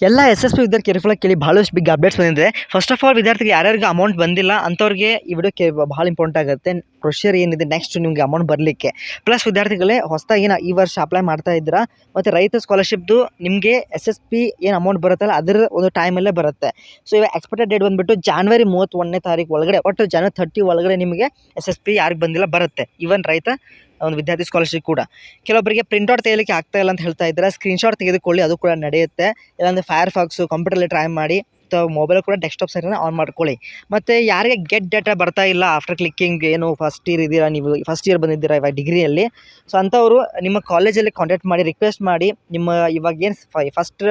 ಎಲ್ಲ S P ವಿದ್ಯಾರ್ಥಿ ಕೇರ್ಫುಲ್ಲಾಗಿ ಕೇಳಿ ಭಾಳಷ್ಟು ಬಿಗ್ ಅಪ್ಡೇಟ್ಸ್ ಬಂದಿದೆ. ಫಸ್ಟ್ ಆಫ್ ಆಲ್ ವಿದ್ಯಾರ್ಥಿಗೆ ಯಾರ್ಯಾರಿಗೆ ಅಮೌಂಟ್ ಬಂದಿಲ್ಲ ಅಂಥವ್ರಿಗೆ ಈ ವಿಡಿಯೋ ಭಾಳ ಇಂಪಾರ್ಟೆಂಟ್ ಆಗುತ್ತೆ. ಪ್ರೊಸೀಜರ್ ಏನಿದೆ ನೆಕ್ಸ್ಟ್ ನಿಮಗೆ ಅಮೌಂಟ್ ಬರಲಿಕ್ಕೆ. ಪ್ಲಸ್ ವಿದ್ಯಾರ್ಥಿಗಳೇ ಹೊಸದಾಗಿ ಈ ವರ್ಷ ಅಪ್ಲೈ ಮಾಡ್ತಾ ಇದ್ದೀರಾ ಮತ್ತು ರೈತ ಸ್ಕಾಲರ್ಶಿಪ್ದು ನಿಮಗೆ SSP ಏನು ಅಮೌಂಟ್ ಬರುತ್ತಲ್ಲ ಅದರ ಒಂದು ಟೈಮಲ್ಲೇ ಬರುತ್ತೆ. ಸೊ ಇವಾಗ ಎಕ್ಸ್ಪೆಕ್ಟೆಡ್ ಡೇಟ್ ಬಂದುಬಿಟ್ಟು January 31ನೇ ತಾರೀಕು ಒಳಗಡೆ, ಒಟ್ಟು January 30 ಒಳಗಡೆ ನಿಮಗೆ SSP ಯಾರಿಗೆ ಬಂದಿಲ್ಲ ಬರುತ್ತೆ. ಈವನ್ ರೈತ ಒಂದು ವಿದ್ಯಾರ್ಥಿ ಸ್ಕಾಲರ್ಶಿಪ್ ಕೂಡ. ಕೆಲವೊಬ್ಬರಿಗೆ ಪ್ರಿಂಟ್ಔಟ್ ತೆಗಿಲಿಕ್ಕೆ ಆಗ್ತಾ ಇಲ್ಲ ಅಂತ ಹೇಳ್ತಾ ಇದ್ದಾರೆ, ಸ್ಕ್ರೀನ್ಶಾಟ್ ತೆಗೆದುಕೊಳ್ಳಿ, ಅದು ಕೂಡ ನಡೆಯುತ್ತೆ. ಇಲ್ಲಾಂದರೆ ಫೈರ್ಫಾಕ್ಸು ಕಂಪ್ಯೂಟರಲ್ಲಿ ಟ್ರೈ ಮಾಡಿ, ಅಥವಾ ಮೊಬೈಲ್ ಕೂಡ ಡೆಸ್ಕ್ಟಾಪ್ ಸೈಟನ್ನು ಆನ್ ಮಾಡ್ಕೊಳ್ಳಿ. ಮತ್ತು ಯಾರಿಗೆ ಗೆಟ್ ಡೇಟಾ ಬರ್ತಾ ಇಲ್ಲ ಆಫ್ಟರ್ ಕ್ಲಿಕ್ಕಿಂಗ್, ಏನು ಫಸ್ಟ್ ಇಯರ್ ಇದ್ದೀರಾ, ನೀವು ಫಸ್ಟ್ ಇಯರ್ ಬಂದಿದ್ದೀರಾ ಇವಾಗ ಡಿಗ್ರಿಯಲ್ಲಿ, ಸೊ ಅಂಥವರು ನಿಮ್ಮ ಕಾಲೇಜಲ್ಲಿ ಕಾಂಟ್ಯಾಕ್ಟ್ ಮಾಡಿ ರಿಕ್ವೆಸ್ಟ್ ಮಾಡಿ ನಿಮ್ಮ ಇವಾಗ ಏನು ಫಸ್ಟ್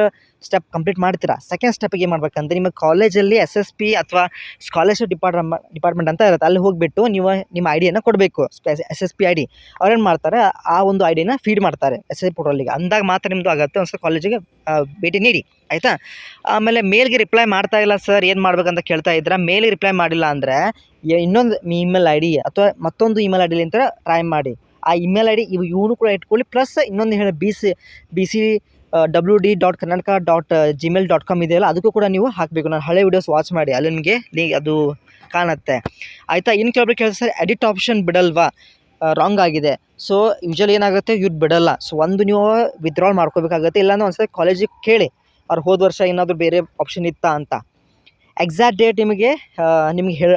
ಸ್ಟೆಪ್ ಕಂಪ್ಲೀಟ್ ಮಾಡ್ತೀರಾ, ಸೆಕೆಂಡ್ ಸ್ಟೆಪ್ಗೆ ಏನು ಮಾಡ್ಬೇಕಂದ್ರೆ ನಿಮ್ಮ ಕಾಲೇಜಲ್ಲಿ SSP ಅಥವಾ ಸ್ಕಾಲರ್ಶಿಪ್ ಡಿಪಾರ್ಟ್ಮೆಂಟ್ ಅಂತ ಇರುತ್ತೆ, ಅಲ್ಲಿ ಹೋಗಿಬಿಟ್ಟು ನೀವು ನಿಮ್ಮ ಐಡಿಯನ್ನು ಕೊಡಬೇಕು. SSP ID ಅವ್ರೇನು ಮಾಡ್ತಾರೆ, ಆ ಒಂದು ಐಡಿನ ಫೀಡ್ ಮಾಡ್ತಾರೆ SSP ಪೋರ್ಟಲಿಗೆ. ಅಂದಾಗ ಮಾತ್ರ ನಿಮ್ಮದು ಆಗುತ್ತೆ. ಒಂದ್ಸಲ ಕಾಲೇಜಿಗೆ ಭೇಟಿ ನೀಡಿ, ಆಯಿತಾ. ಆಮೇಲೆ ಮೇಲ್ಗೆ ರಿಪ್ಲೈ ಮಾಡ್ತಾ ಇಲ್ಲ ಸರ್, ಏನು ಮಾಡ್ಬೇಕಂತ ಕೇಳ್ತಾ ಇದ್ದೀರಾ. ಮೇಲಿಗೆ ರಿಪ್ಲೈ ಮಾಡಿಲ್ಲ ಅಂದರೆ ಇನ್ನೊಂದು ಇಮೇಲ್ ID ಅಥವಾ ಮತ್ತೊಂದು ಇಮೇಲ್ ID ಅಂತ ಟ್ರೈ ಮಾಡಿ. ಆ ಇಮೇಲ್ ID ಇವನು ಕೂಡ ಇಟ್ಕೊಳ್ಳಿ. ಪ್ಲಸ್ ಇನ್ನೊಂದು ಹೇಳಿ bcwd.karnataka.gmail.com ಇದೆಯಲ್ಲ, ಅದಕ್ಕೂ ಕೂಡ ನೀವು ಹಾಕಬೇಕು. ನಾನು ಹಳೆ ವೀಡಿಯೋಸ್ ವಾಚ್ ಮಾಡಿ, ಅಲ್ಲಿ ನಿಮಗೆ ಅದು ಕಾಣುತ್ತೆ, ಆಯಿತಾ. ಇನ್ನು ಕೆಲವೊಬ್ರು ಕೇಳ್ತಾರೆ ಸರ್ ಎಡಿಟ್ ಆಪ್ಷನ್ ಬಿಡಲ್ವಾ, ರಾಂಗ್ ಆಗಿದೆ. ಸೊ ಯೂಶ್ವಲಿ ಏನಾಗುತ್ತೆ, ಇವ್ರು ಬಿಡಲ್ಲ. ಸೊ ಒಂದು ನೀವು ವಿತ್ಡ್ರಾಲ್ ಮಾಡ್ಕೋಬೇಕಾಗುತ್ತೆ. ಇಲ್ಲಾಂದ್ರೆ ಒಂದ್ಸಲ ಕಾಲೇಜಿಗೆ ಕೇಳಿ ಅವ್ರು ಹೋದ ವರ್ಷ ಏನಾದರೂ ಬೇರೆ ಆಪ್ಷನ್ ಇತ್ತಾ ಅಂತ. ಎಕ್ಸಾಕ್ಟ್ ಡೇಟ್ ನಿಮಗೆ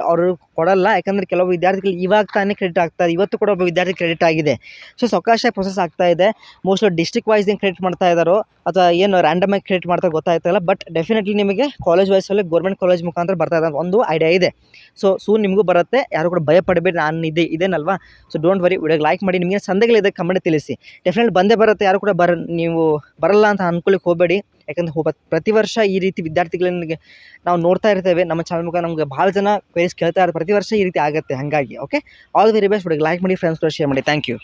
ಅವರು ಕೊಡಲ್ಲ. ಯಾಕಂದರೆ ಕೆಲವು ವಿದ್ಯಾರ್ಥಿಗಳು ಇವಾಗ ತಾನೇ ಕ್ರೆಡಿಟ್ ಆಗ್ತಾಯಿದೆ. ಇವತ್ತು ಕೂಡ ಒಬ್ಬ ವಿದ್ಯಾರ್ಥಿ ಕ್ರೆಡಿಟ್ ಆಗಿದೆ. ಸೊ ಸಾವಕಾಶ ಪ್ರೊಸೆಸ್ ಆಗ್ತಾ ಇದೆ. ಮೋಸ್ಟ್ಲಿ ಡಿಸ್ಟ್ರಿಕ್ಟ್ ವೈಸ್ ಏನು ಕ್ರೆಡಿಟ್ ಮಾಡ್ತಾ ಇದ್ದಾರೋ ಅಥವಾ ಏನು ರ್ಯಾಂಡಮಾಗಿ ಕ್ರೆಡಿಟ್ ಮಾಡ್ತಾ ಗೊತ್ತಾಗ್ತಾಯಿಲ್ಲ. ಬಟ್ ಡೆಫಿನೆಟ್ಲಿ ನಿಮಗೆ ಕಾಲೇಜ್ ವೈಸಲ್ಲಿ ಗೌರ್ಮೆಂಟ್ ಕಾಲೇಜ್ ಮುಖಾಂತರ ಬರ್ತಾ ಇದೆ ಒಂದು ಐಡಿಯಾ ಇದೆ. ಸೊ ಸೂನ್ ನಿಮಗೂ ಬರುತ್ತೆ. ಯಾರು ಕೂಡ ಭಯ ಪಡಬೇಡಿ, ನಾನು ಇದೇನಲ್ವಾ. So don't worry. ವಿಡಿಯೋಗೆ ಲೈಕ್ ಮಾಡಿ. ನಿಮಗೆ ಸಂದೇಹಗಳಿದೆ ಕಮೆಂಟ್ ತಿಳಿಸಿ. ಡೆಫಿನೆಟ್ಲಿ ಬಂದೇ ಬರುತ್ತೆ. ಯಾರು ಕೂಡ ನೀವು ಬರಲ್ಲ ಅಂತ ಅಂದ್ಕೊಳ್ಳಿಕ್ಕೆ ಹೋಗಬೇಡಿ. ಯಾಕಂದರೆ ಪ್ರತಿ ವರ್ಷ ಈ ರೀತಿ ವಿದ್ಯಾರ್ಥಿಗಳಿಗೆ ನಾವು ನೋಡ್ತಾ ಇರ್ತೇವೆ. ನಮ್ಮ ಚಾನಲ್ ಮುಖಾಂತರ ನಮಗೆ ಭಾಳ ಜನ ಕ್ವೇರೀಸ್ ಕೇಳ್ತಾ ಇರ್ತಾರೆ. ಪ್ರತಿ ವರ್ಷ ಈ ರೀತಿ ಆಗುತ್ತೆ. ಹಾಗಾಗಿ ಓಕೆ, ಆಲ್ ವೆರಿ ಬೆಸ್ಟ್. ವಿಡಿಯೋಗೆ ಲೈಕ್ ಮಾಡಿ, ಫ್ರೆಂಡ್ಸ್ ಕೂಡ ಶೇರ್ ಮಾಡಿ. Thank you.